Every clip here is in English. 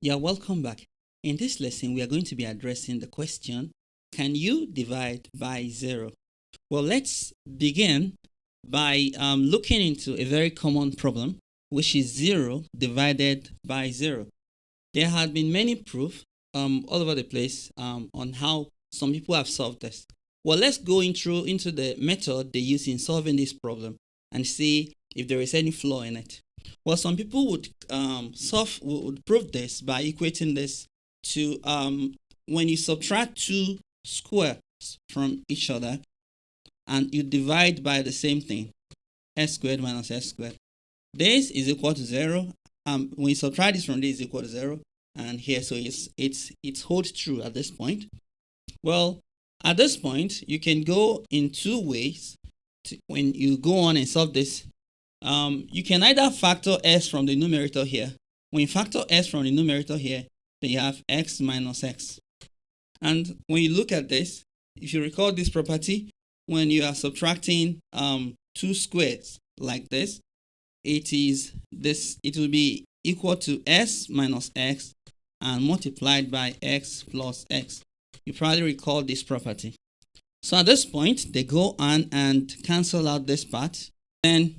Yeah, welcome back. In this lesson, we are going to be addressing the question, can you divide by 0? Well, let's begin by looking into a very common problem, which is 0 divided by 0. There have been many proofs all over the place on how some people have solved this. Well, let's go into the method they use in solving this problem and see if there is any flaw in it. Well, some people would prove this by equating this to when you subtract two squares from each other and you divide by the same thing, s squared minus s squared. This is equal to 0. When you subtract this from this, is equal to 0, and here, so it holds true at this point. Well, at this point, you can go in two ways. When you go on and solve this, you can either factor s from the numerator here. When you factor s from the numerator here, then you have x minus x. And when you look at this, if you recall this property, when you are subtracting two squares like this, it will be equal to s minus x and multiplied by x plus x. You probably recall this property. So at this point, they go on and cancel out this part. Then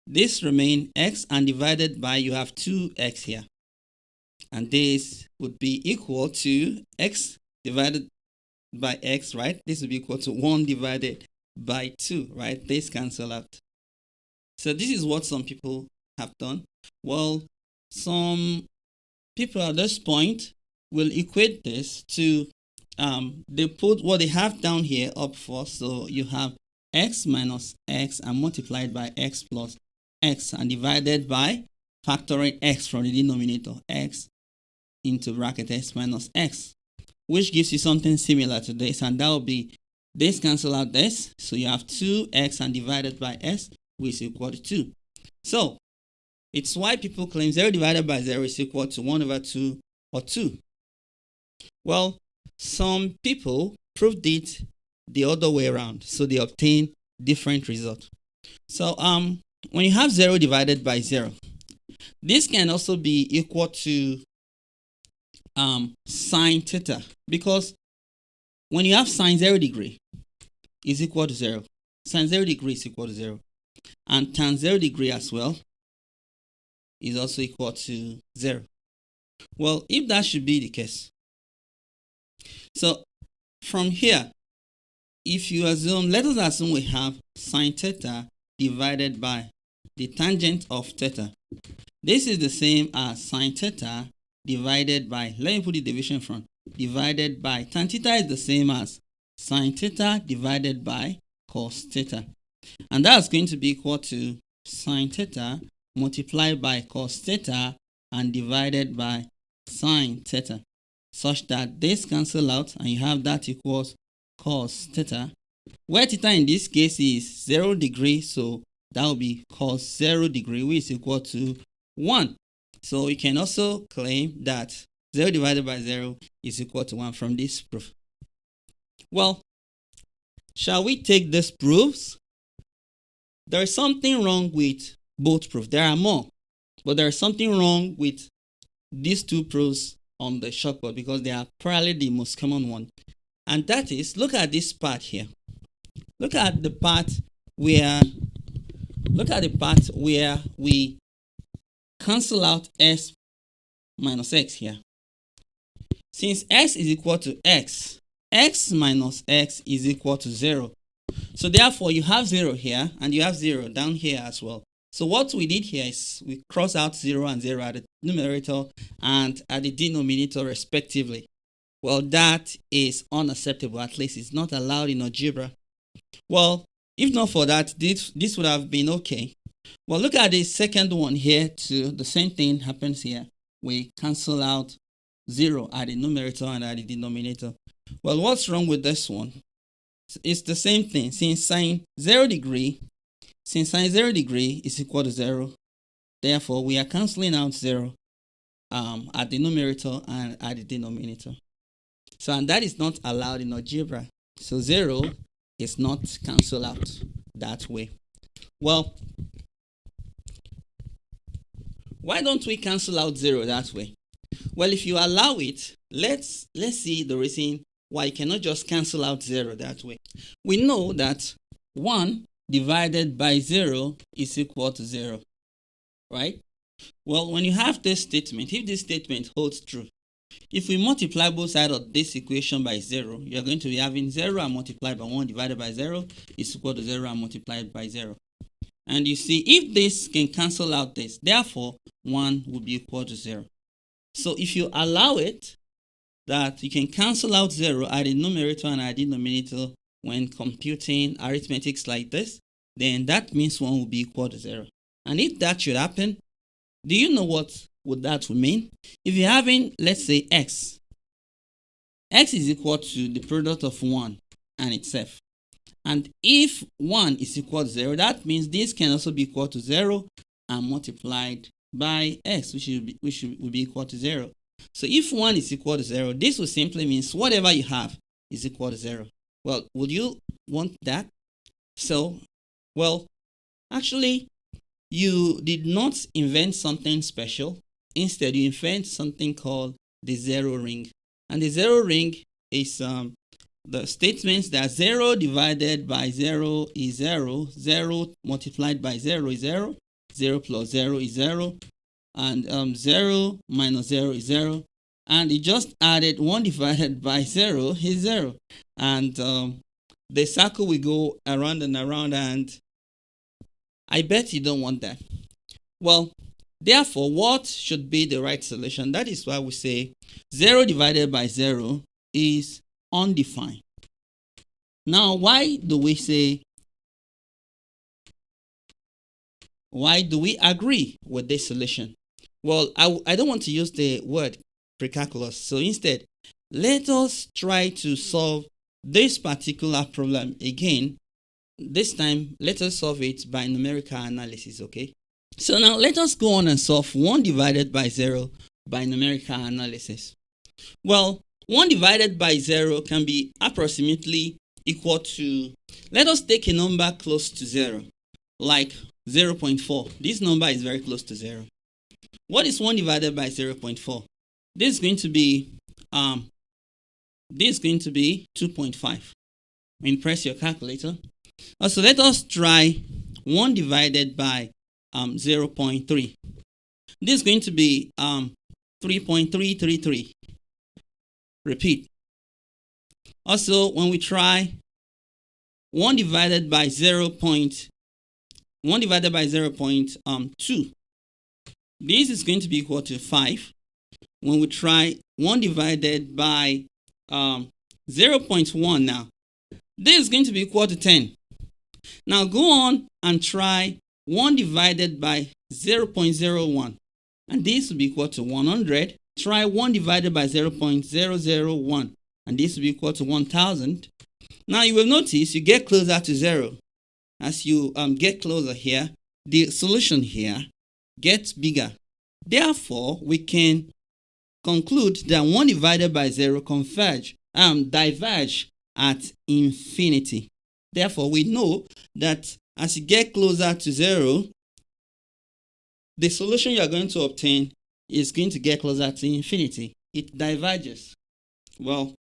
this remain x, and divided by, you have 2x here. And this would be equal to x divided by x, right? This would be equal to 1 divided by 2, right? This cancel out. So this is what some people have done. Well, some people at this point will equate this to, they put what they have down here up first. So you have x minus x and multiplied by x plus x and divided by factoring x from the denominator, x into bracket s minus x, which gives you something similar to this, and that will be this cancel out this, so you have 2x and divided by s, which is equal to 2. So it's why people claim 0 divided by 0 is equal to 1 over 2 or 2. Well, some people proved it the other way around, so they obtain different results. So when you have 0 divided by 0, this can also be equal to sine theta, because when you have sine 0 degree is equal to 0, sine 0 degree is equal to 0, and tan 0 degree as well is also equal to 0. Well, if that should be the case, so from here, if you assume, let us assume we have sine theta divided by the tangent of theta. This is the same as sine theta divided by, let me put the division front, divided by tan theta is the same as sine theta divided by cos theta. And that's going to be equal to sine theta multiplied by cos theta and divided by sine theta, such that this cancel out and you have that equals cos theta, where theta in this case is 0 degree, so that will be cos 0 degree, which is equal to 1. So you can also claim that 0 divided by 0 is equal to 1 from this proof. Well, shall we take these proofs? There is something wrong with both proofs. There are more, but there is something wrong with these two proofs on the chalkboard because they are probably the most common one. And that is, look at this part here. Look at the part where we cancel out s minus x here. Since x is equal to x, x minus x is equal to 0. So therefore, you have 0 here, and you have 0 down here as well. So what we did here is we cross out 0 and 0 at the numerator and at the denominator respectively. Well, that is unacceptable. At least it's not allowed in algebra. Well, if not for that, this would have been okay. Well, look at the second one here too. The same thing happens here. We cancel out 0 at the numerator and at the denominator. Well, what's wrong with this one? It's the same thing. Since sine 0 degree is equal to 0, therefore we are canceling out 0 at the numerator and at the denominator. So, and that is not allowed in algebra. So 0 is not cancelled out that way. Well, why don't we cancel out 0 that way? Well, if you allow it, let's see the reason why you cannot just cancel out 0 that way. We know that 1 divided by 0 is equal to 0, right? Well, when you have this statement, if this statement holds true, if we multiply both sides of this equation by 0, you're going to be having 0 and multiplied by 1 divided by 0 is equal to 0 and multiplied by 0. And you see, if this can cancel out this, therefore 1 will be equal to 0. So if you allow it, that you can cancel out 0 at the numerator and at the denominator when computing arithmetics like this, then that means 1 will be equal to 0. And if that should happen, do you know what would that mean? If you're having, let's say, x is equal to the product of 1 and itself. And if 1 is equal to 0, that means this can also be equal to 0 and multiplied by x, which will be equal to 0. So if 1 is equal to 0, this will simply mean whatever you have is equal to 0. Well, would you want that? So, well, actually, you did not invent something special. Instead, you invent something called the 0 ring. And the 0 ring is the statements that 0 divided by 0 is 0, 0 multiplied by 0 is 0, 0 plus 0 is 0, and 0 minus 0 is 0. And it just added 1 divided by 0 is 0. And the circle will go around and around, and I bet you don't want that. Well, therefore, what should be the right solution? That is why we say 0 divided by 0 is undefined. Now, why do we agree with this solution? Well, I don't want to use the word precalculus. So instead, let us try to solve this particular problem again. This time, let us solve it by numerical analysis, okay? So now let us go on and solve 1 divided by 0 by numerical analysis. Well, 1 divided by 0 can be approximately equal to, let us take a number close to 0, like 0.4. This number is very close to 0. What is 1 divided by 0.4? This is going to be 2.5. When you press your calculator. Also, let us try 1 divided by 0.3. This is going to be 3.333. Repeat. Also, when we try 1 divided by 0.2, this is going to be equal to 5. When we try 1 divided by 0.1 now, this is going to be equal to 10. Now go on and try 1 divided by 0.01, and this will be equal to 100. Try 1 divided by 0.001, and this will be equal to 1000. Now you will notice you get closer to 0. As you get closer here, the solution here gets bigger. Therefore, we can conclude that 1 divided by 0 diverge at infinity. Therefore, we know that as you get closer to 0, the solution you are going to obtain is going to get closer to infinity. It diverges. Well,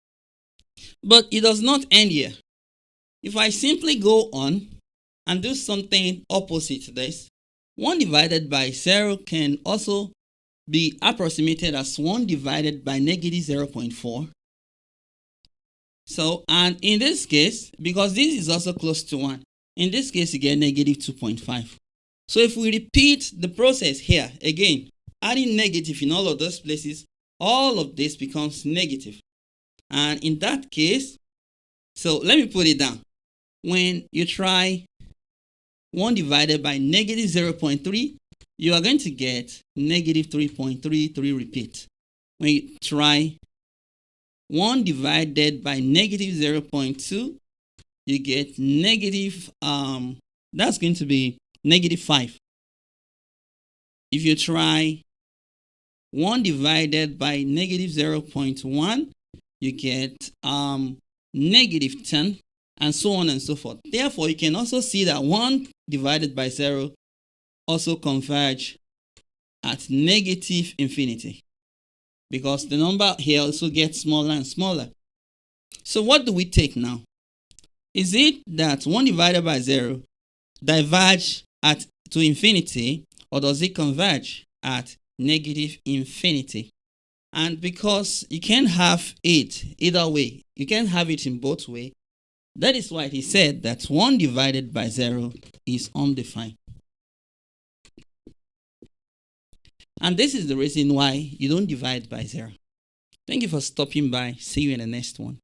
but it does not end here. If I simply go on and do something opposite to this, 1 divided by 0 can also be approximated as 1 divided by negative 0.4. So, and in this case, because this is also close to 1, in this case you get negative 2.5. So if we repeat the process here, again, adding negative in all of those places, all of this becomes negative. And in that case, so let me put it down. When you try 1 divided by negative 0.3, you are going to get negative 3.33 repeat. When you try 1 divided by negative 0.2, you get negative, that's going to be negative 5. If you try 1 divided by negative 0.1, you get negative 10, and so on and so forth. Therefore, you can also see that 1 divided by 0 also converge at negative infinity. because the number here also gets smaller and smaller. So what do we take now? Is it that 1 divided by 0 diverge to infinity, or does it converge at negative infinity? And because you can't have it either way, you can't have it in both ways, that is why he said that 1 divided by 0 is undefined. And this is the reason why you don't divide by 0. Thank you for stopping by. See you in the next one.